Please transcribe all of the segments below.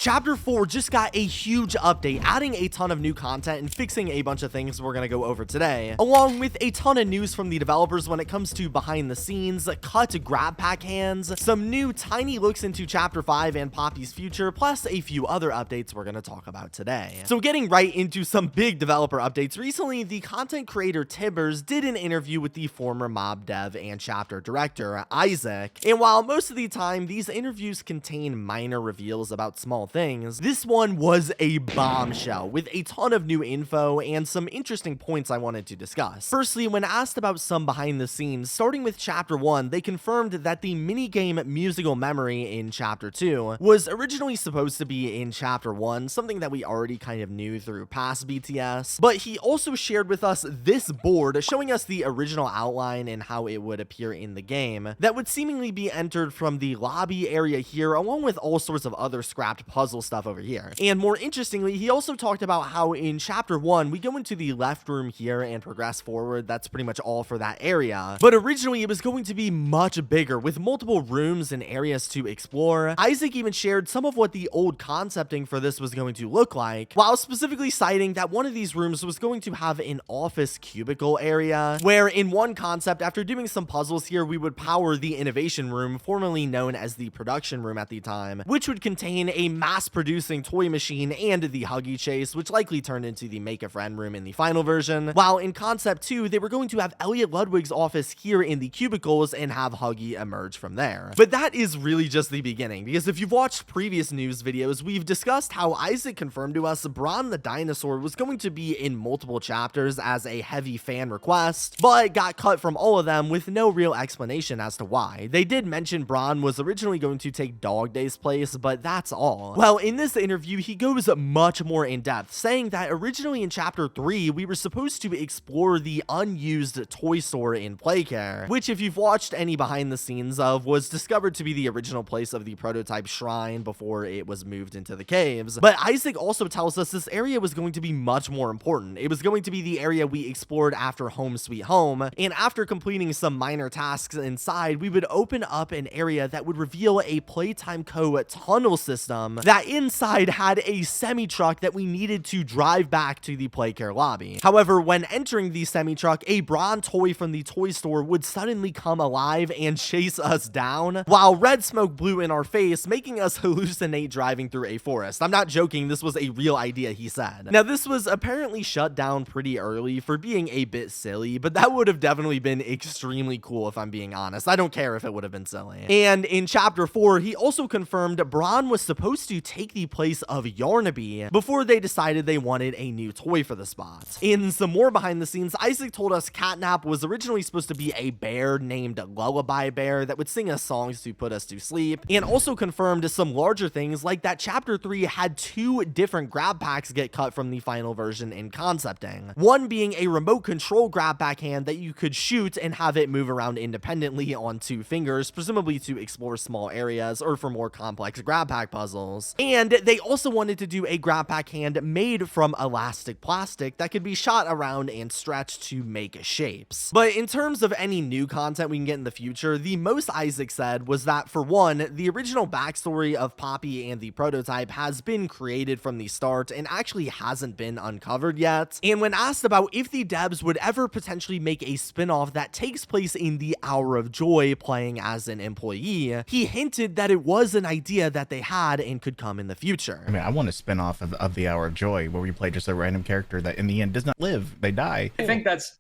Chapter 4 just got a huge update, adding a ton of new content and fixing a bunch of things we're gonna go over today, along with a ton of news from the developers when it comes to behind the scenes, cut GrabPack hands, some new tiny looks into Chapter 5 and Poppy's future, plus a few other updates we're gonna talk about today. So getting right into some big developer updates, recently the content creator Tibbers did an interview with the former mob dev and chapter director, Isaac, and while most of the time these interviews contain minor reveals about small things, this one was a bombshell with a ton of new info and some interesting points I wanted to discuss. Firstly, when asked about some behind the scenes, starting with Chapter 1, they confirmed that the minigame Musical Memory in Chapter 2 was originally supposed to be in Chapter 1, something that we already kind of knew through past BTS, but he also shared with us this board showing us the original outline and how it would appear in the game that would seemingly be entered from the lobby area here, along with all sorts of other scrapped puzzle stuff over here. And more interestingly, he also talked about how in Chapter 1, we go into the left room here and progress forward. That's pretty much all for that area. But originally, it was going to be much bigger with multiple rooms and areas to explore. Isaac even shared some of what the old concepting for this was going to look like, while specifically citing that one of these rooms was going to have an office cubicle area, where in one concept, after doing some puzzles here, we would power the innovation room, formerly known as the production room at the time, which would contain a mass-producing toy machine and the Huggy chase, which likely turned into the Make-a-Friend room in the final version, while in Concept 2, they were going to have Elliot Ludwig's office here in the cubicles and have Huggy emerge from there. But that is really just the beginning, because if you've watched previous news videos, we've discussed how Isaac confirmed to us Bron the dinosaur was going to be in multiple chapters as a heavy fan request, but got cut from all of them with no real explanation as to why. They did mention Bron was originally going to take Dog Day's place, but that's all. Well, in this interview, he goes much more in depth, saying that originally in Chapter 3, we were supposed to explore the unused toy store in Playcare, which if you've watched any behind the scenes of, was discovered to be the original place of the prototype shrine before it was moved into the caves. But Isaac also tells us this area was going to be much more important. It was going to be the area we explored after Home Sweet Home, and after completing some minor tasks inside, we would open up an area that would reveal a Playtime Co tunnel system that inside had a semi-truck that we needed to drive back to the Playcare lobby. However, when entering the semi-truck, a Bron toy from the toy store would suddenly come alive and chase us down, while red smoke blew in our face, making us hallucinate driving through a forest. I'm not joking, this was a real idea, he said. Now, this was apparently shut down pretty early for being a bit silly, but that would have definitely been extremely cool if I'm being honest. I don't care if it would have been silly. And in Chapter 4, he also confirmed Bron was supposed to take the place of Yarnaby before they decided they wanted a new toy for the spot. In some more behind the scenes, Isaac told us Catnap was originally supposed to be a bear named Lullaby Bear that would sing us songs to put us to sleep, and also confirmed some larger things like that Chapter 3 had 2 different GrabPacks get cut from the final version in concepting. One being a remote control GrabPack hand that you could shoot and have it move around independently on 2 fingers, presumably to explore small areas or for more complex GrabPack puzzles. And they also wanted to do a GrabPack hand made from elastic plastic that could be shot around and stretched to make shapes. But in terms of any new content we can get in the future, the most Isaac said was that, for one, the original backstory of Poppy and the prototype has been created from the start and actually hasn't been uncovered yet. And when asked about if the devs would ever potentially make a spin-off that takes place in the Hour of Joy playing as an employee, he hinted that it was an idea that they had and could come in the future. I mean, I want a spin-off of the Hour of Joy where we play just a random character that in the end does not live, they die. I think that's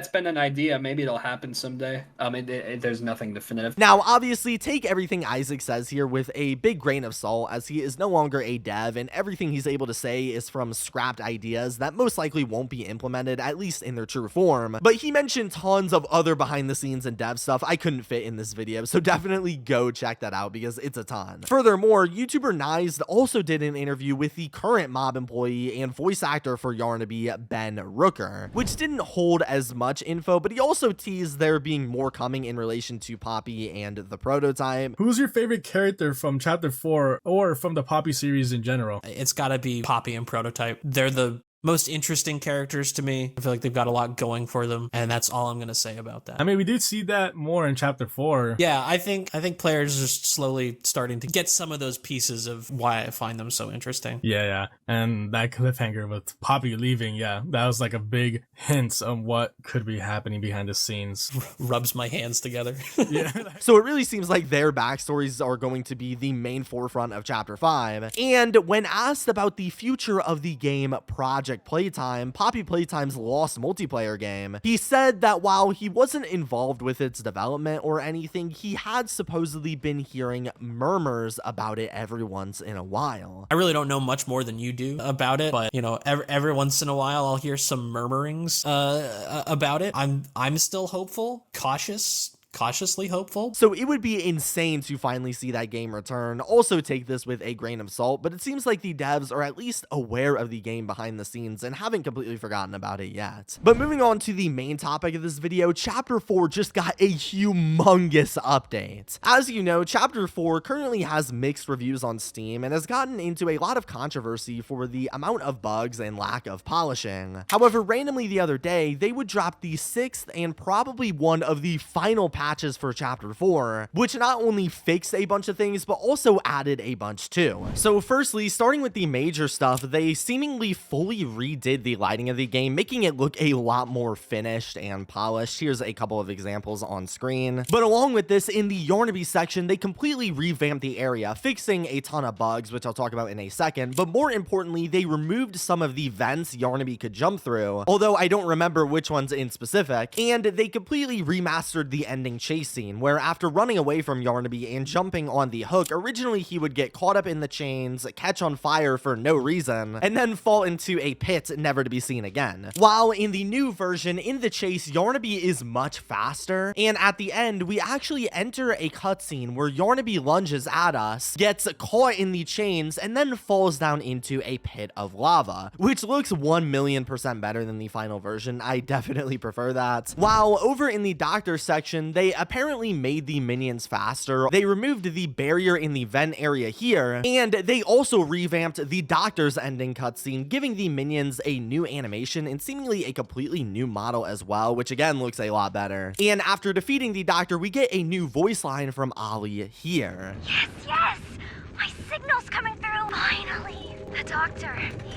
been an idea. Maybe it'll happen someday. There's nothing definitive. Now, obviously, take everything Isaac says here with a big grain of salt, as he is no longer a dev, and everything he's able to say is from scrapped ideas that most likely won't be implemented, at least in their true form. But he mentioned tons of other behind the scenes and dev stuff I couldn't fit in this video, so definitely go check that out because it's a ton. Furthermore, YouTuber Nized also did an interview with the current mob employee and voice actor for Yarnaby, Ben Rooker, which didn't hold as much info, but he also teased there being more coming in relation to Poppy and the prototype. Who's your favorite character from Chapter 4 or from the Poppy series in general? It's gotta be Poppy and Prototype. They're the most interesting characters to me. I feel like they've got a lot going for them, and that's all I'm gonna say about that. I mean, we do see that more in chapter 4. Yeah, I think players are slowly starting to get some of those pieces of why I find them so interesting. Yeah. And that cliffhanger with Poppy leaving, that was like a big hint of what could be happening behind the scenes. Rubs my hands together. Yeah. So it really seems like their backstories are going to be the main forefront of chapter 5. And when asked about the future of the game Project Playtime, Poppy Playtime's lost multiplayer game, he said that while he wasn't involved with its development or anything, he had supposedly been hearing murmurs about it every once in a while. I really don't know much more than you do about it, but every once in a while I'll hear some murmurings about it. I'm still hopeful, cautiously hopeful. So it would be insane to finally see that game return. Also take this with a grain of salt, but it seems like the devs are at least aware of the game behind the scenes and haven't completely forgotten about it yet. But moving on to the main topic of this video, Chapter 4 just got a humongous update. As you know, Chapter 4 currently has mixed reviews on Steam and has gotten into a lot of controversy for the amount of bugs and lack of polishing. However, randomly the other day, they would drop the 6th and probably one of the final patches for Chapter 4, which not only fixed a bunch of things, but also added a bunch too. So firstly, starting with the major stuff, they seemingly fully redid the lighting of the game, making it look a lot more finished and polished. Here's a couple of examples on screen. But along with this, in the Yarnaby section, they completely revamped the area, fixing a ton of bugs, which I'll talk about in a second. But more importantly, they removed some of the vents Yarnaby could jump through, although I don't remember which ones in specific, and they completely remastered the ending chase scene, where after running away from Yarnaby and jumping on the hook, originally he would get caught up in the chains, catch on fire for no reason, and then fall into a pit never to be seen again. While in the new version, in the chase, Yarnaby is much faster, and at the end, we actually enter a cutscene where Yarnaby lunges at us, gets caught in the chains, and then falls down into a pit of lava, which looks 1,000,000% better than the final version. I definitely prefer that. While over in the doctor section, they apparently made the minions faster. They removed the barrier in the vent area here, and they also revamped the doctor's ending cutscene, giving the minions a new animation and seemingly a completely new model as well, which again looks a lot better. And after defeating the doctor, we get a new voice line from Ollie here. Yes! My signal's coming through! Finally! The doctor,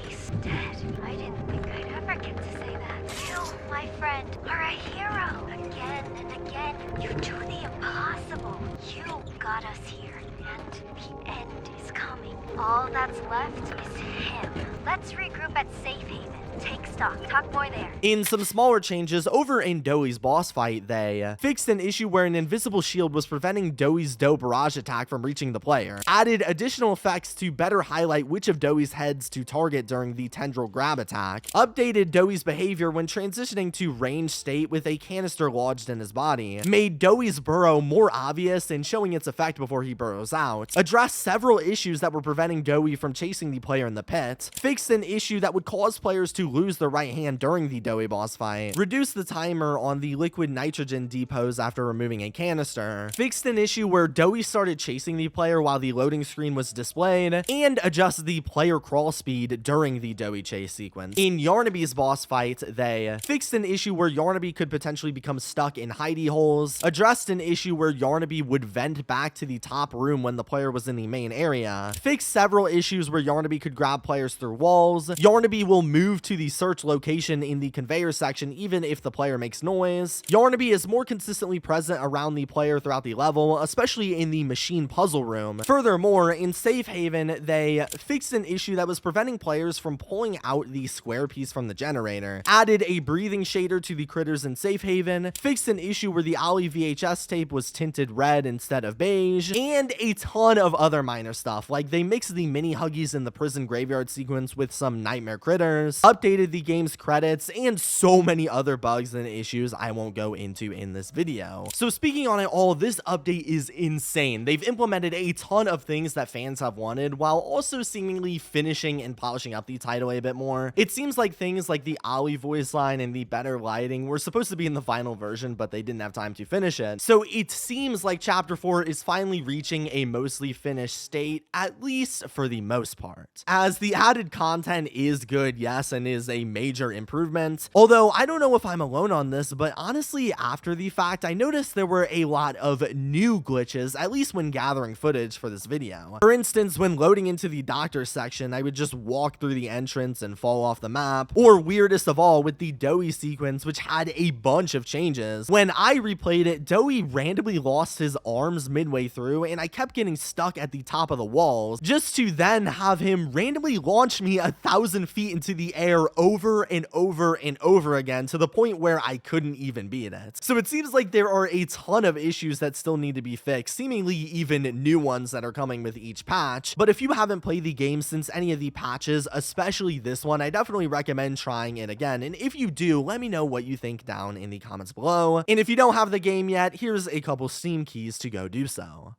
he's dead. I didn't think I'd ever get to say that. You, my friend, are a hero. Again and again, you do the impossible. You got us here, and the end is coming. All that's left is him. Let's regroup at Safe Haven. Take stock. Talk boy there. In some smaller changes, over in Doey's boss fight, they fixed an issue where an invisible shield was preventing Doey's dough barrage attack from reaching the player, added additional effects to better highlight which of Doey's heads to target during the tendril grab attack, updated Doey's behavior when transitioning to range state with a canister lodged in his body, made Doey's burrow more obvious and showing its effect before he burrows out, addressed several issues that were preventing Doey from chasing the player in the pit, fixed an issue that would cause players to lose their right hand during the Doey boss fight, reduced the timer on the liquid nitrogen depots after removing a canister, fixed an issue where Doey started chasing the player while the loading screen was displayed, and adjusted the player crawl speed during the Doey chase sequence. In Yarnaby's boss fight, they fixed an issue where Yarnaby could potentially become stuck in hidey holes, addressed an issue where Yarnaby would vent back to the top room when the player was in the main area, fixed several issues where Yarnaby could grab players through walls, Yarnaby will move to the search location in the conveyor section even if the player makes noise, Yarnaby is more consistently present around the player throughout the level, especially in the machine puzzle room. Furthermore, in Safe Haven, they fixed an issue that was preventing players from pulling out the square piece from the generator, added a breathing shader to the critters in Safe Haven, fixed an issue where the Ollie VHS tape was tinted red instead of beige, and a ton of other minor stuff, like they mixed the mini Huggies in the prison graveyard sequence with some nightmare critters, updated the game's credits, and so many other bugs and issues I won't go into in this video. So speaking on it all, this update is insane. They've implemented a ton of things that fans have wanted, while also seemingly finishing and polishing up the title a bit more. It seems like things like the Ollie voice line and the better lighting were supposed to be in the final version, but they didn't have time to finish it. So it seems like Chapter 4 is finally reaching a mostly finished state, at least for the most part. As the added content is good, yes, and is a major improvement, although I don't know if I'm alone on this, but honestly, after the fact, I noticed there were a lot of new glitches, at least when gathering footage for this video. For instance, when loading into the doctor section, I would just walk through the entrance and fall off the map, or weirdest of all, with the Doey sequence, which had a bunch of changes. When I replayed it, Doey randomly lost his arms midway through, and I kept getting stuck at the top of the walls, just to then have him randomly launch me 1,000 feet into the air over and over and over again, to the point where I couldn't even beat it. So it seems like there are a ton of issues that still need to be fixed, seemingly even new ones that are coming with each patch. But if you haven't played the game since any of the patches, especially this one, I definitely recommend trying it again. And if you do, let me know what you think down in the comments below. And if you don't have the game yet, here's a couple Steam keys to go do so.